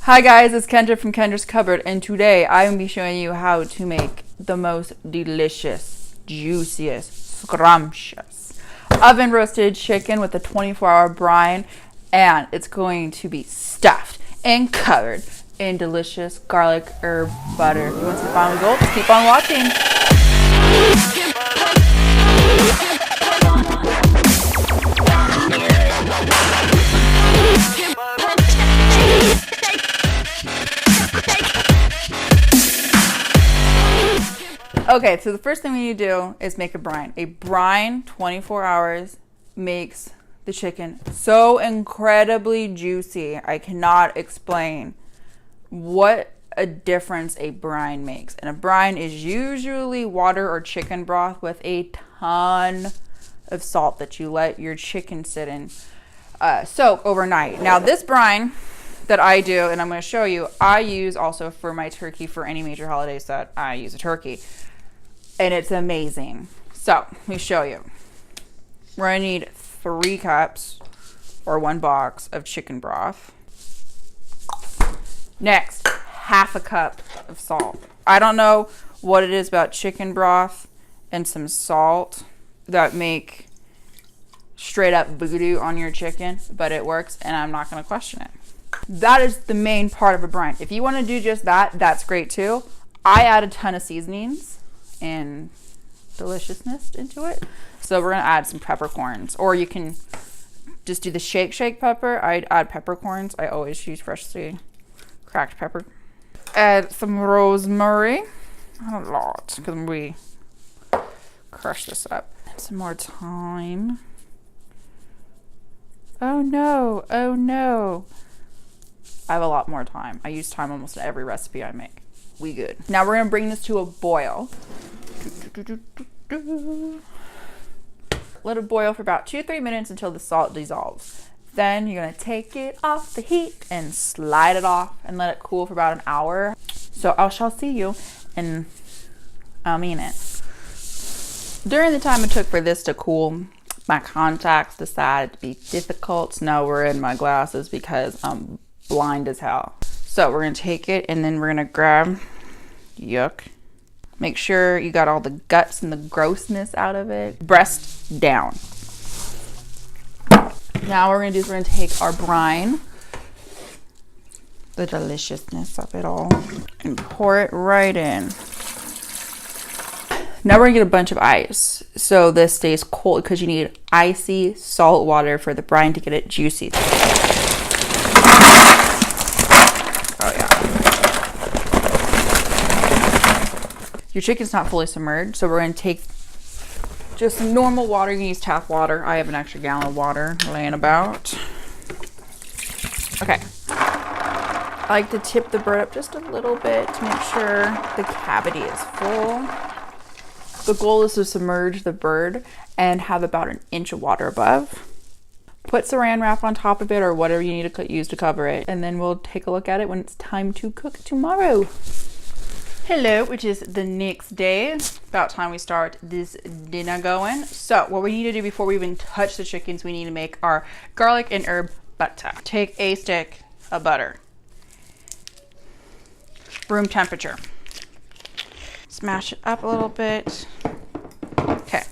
Hi guys, it's Kendra from Kendra's Cupboard, and today I'm going to be showing you how to make the most delicious, juiciest, scrumptious oven roasted chicken with a 24-hour brine, and it's going to be stuffed and covered in delicious garlic herb butter. If you want to see the final results, keep on watching. Okay, so the first thing we need to do is make a brine. A brine, 24 hours, makes the chicken so incredibly juicy. I cannot explain what a difference a brine makes. And a brine is usually water or chicken broth with a ton of salt that you let your chicken sit in, soak overnight. Now this brine that I do, and I'm going to show you, I use also for my turkey for any major holidays that I use a turkey. And it's amazing. So, let me show you. We're going to need 3 cups or 1 box of chicken broth. Next, half a cup of salt. I don't know what it is about chicken broth and some salt that make straight up voodoo on your chicken, but it works and I'm not going to question it. That is the main part of a brine. If you want to do just that, that's great too. I add a ton of seasonings and deliciousness into it. So we're gonna add some peppercorns, or you can just do the shake pepper. I add peppercorns. I always use freshly cracked pepper. Add some rosemary, not a lot because we crush this up. Some more thyme. Oh no, oh no. I have a lot more thyme. I use thyme almost in every recipe I make. We good. Now we're gonna bring this to a boil. Let it boil for about 2-3 minutes until the salt dissolves. Then you're gonna take it off the heat and slide it off and let it cool for about an hour. So I shall see you in a minute. During the time it took for this to cool, my contacts decided to be difficult. Now we're in my glasses because I'm blind as hell. So we're gonna take it and then we're gonna grab, yuck. Make sure you got all the guts and the grossness out of it. Breast down. Now what we're gonna do is we're gonna take our brine, the deliciousness of it all, and pour it right in. Now we're gonna get a bunch of ice. So this stays cold because you need icy salt water for the brine to get it juicy. Oh yeah. Your chicken's not fully submerged, so we're going to take just some normal water. You can use tap water. I have an extra gallon of water laying about. Okay. I like to tip the bird up just a little bit to make sure the cavity is full. The goal is to submerge the bird and have about 1 inch of water above. Put saran wrap on top of it or whatever you need to use to cover it. And then we'll take a look at it when it's time to cook tomorrow. Hello, which is the next day. About time we start this dinner going. So what we need to do before we even touch the chickens, we need to make our garlic and herb butter. Take a stick of butter. Room temperature. Smash it up a little bit. Okay.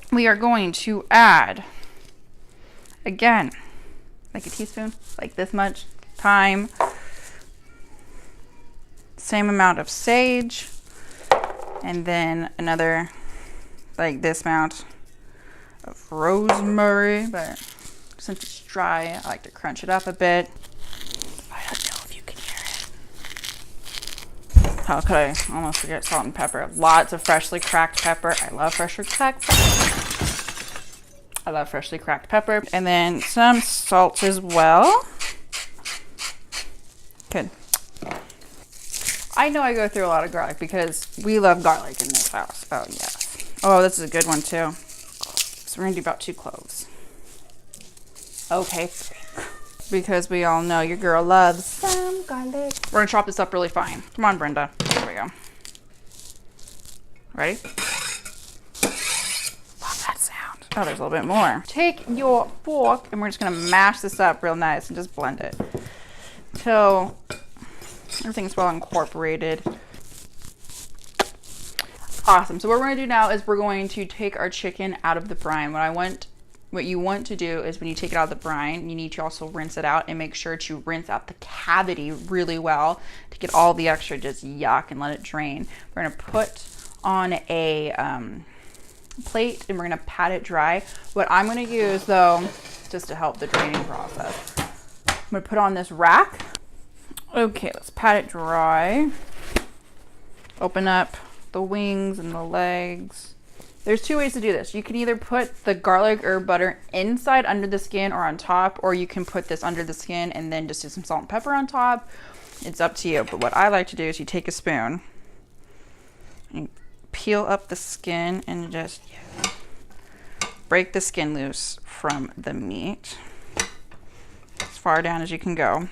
We are going to add, again, like a teaspoon, like this much, thyme. Same amount of sage, and then another like this amount of rosemary, but since it's dry I like to crunch it up a bit. I don't know if you can hear it. How could I almost forget salt and pepper? Lots of freshly cracked pepper. I love freshly cracked pepper. I love freshly cracked pepper. And then some salt as well. Good. I know I go through a lot of garlic because we love garlic in this house. Oh, yes. Oh, this is a good one, too. So we're going to do about 2 cloves. Okay. Because we all know your girl loves some garlic. We're going to chop this up really fine. Come on, Brenda. There we go. Ready? Love that sound. Oh, there's a little bit more. Take your fork, and we're just going to mash this up real nice and just blend it. till everything's well incorporated. Awesome. So what we're going to do now is we're going to take our chicken out of the brine. What you want to do is when you take it out of the brine, you need to also rinse it out and make sure to rinse out the cavity really well to get all the extra just yuck and let it drain. We're going to put on a plate and we're going to pat it dry. What I'm going to use though, just to help the draining process, I'm going to put on this rack. Okay, let's pat it dry. Open up the wings and the legs. There's two ways to do this. You can either put the garlic herb butter inside under the skin or on top, or you can put this under the skin and then just do some salt and pepper on top. It's up to you. But what I like to do is you take a spoon and peel up the skin and just break the skin loose from the meat as far down as you can go.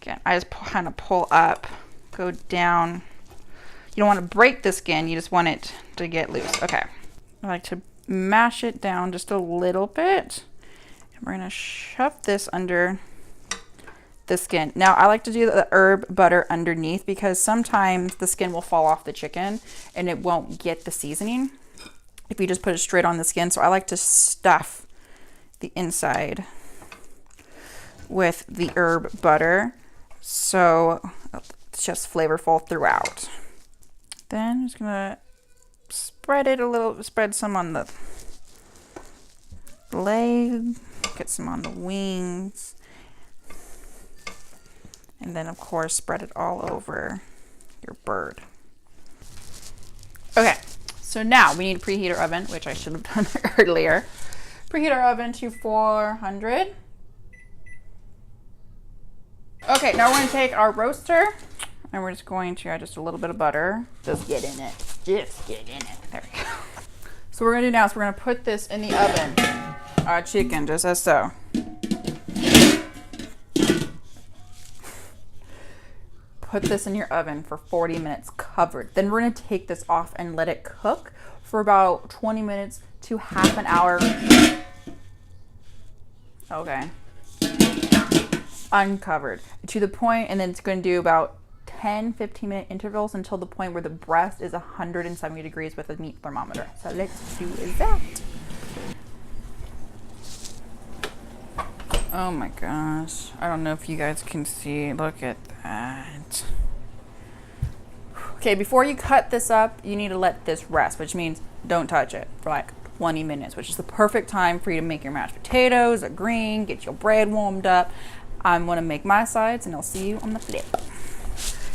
Again, I just kind of pull up, go down. You don't want to break the skin, you just want it to get loose. Okay. I like to mash it down just a little bit. And we're going to shove this under the skin. Now, I like to do the herb butter underneath because sometimes the skin will fall off the chicken and it won't get the seasoning if you just put it straight on the skin. So I like to stuff the inside with the herb butter so it's just flavorful throughout. Then I'm just gonna spread it a little, spread some on the leg, get some on the wings, and then of course spread it all over your bird. Okay, so now we need to preheat our oven, which I should have done earlier. Preheat our oven to 400. Okay, now we're gonna take our roaster and we're just going to add just a little bit of butter. Just get in it. Just get in it. There we go. So what we're going to do now is we're going to put this in the oven. Our chicken, just as so. Put this in your oven for 40 minutes covered. Then we're going to take this off and let it cook for about 20 minutes to half an hour. Okay. Uncovered. To the point, and then it's going to do about 10-15 minute intervals until the point where the breast is 170 degrees with a meat thermometer. So let's do that. Oh my gosh. I don't know if you guys can see. Look at that. Okay, before you cut this up, you need to let this rest, which means don't touch it for like 20 minutes, which is the perfect time for you to make your mashed potatoes, a green, get your bread warmed up. I'm gonna make my sides and I'll see you on the flip.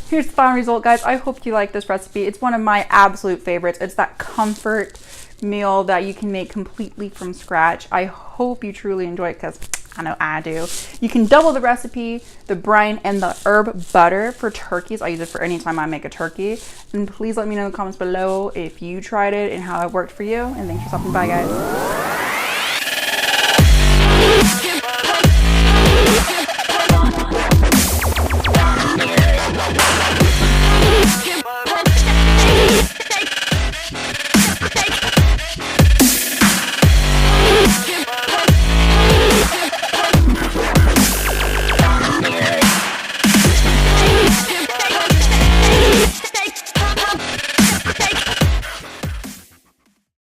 Here's the final result, guys. I hope you like this recipe. It's one of my absolute favorites. It's that comfort meal that you can make completely from scratch. I hope you truly enjoy it because I know I do. You can double the recipe, the brine and the herb butter for turkeys. I use it for any time I make a turkey. And please let me know in the comments below if you tried it and how it worked for you. And thanks for stopping by, guys.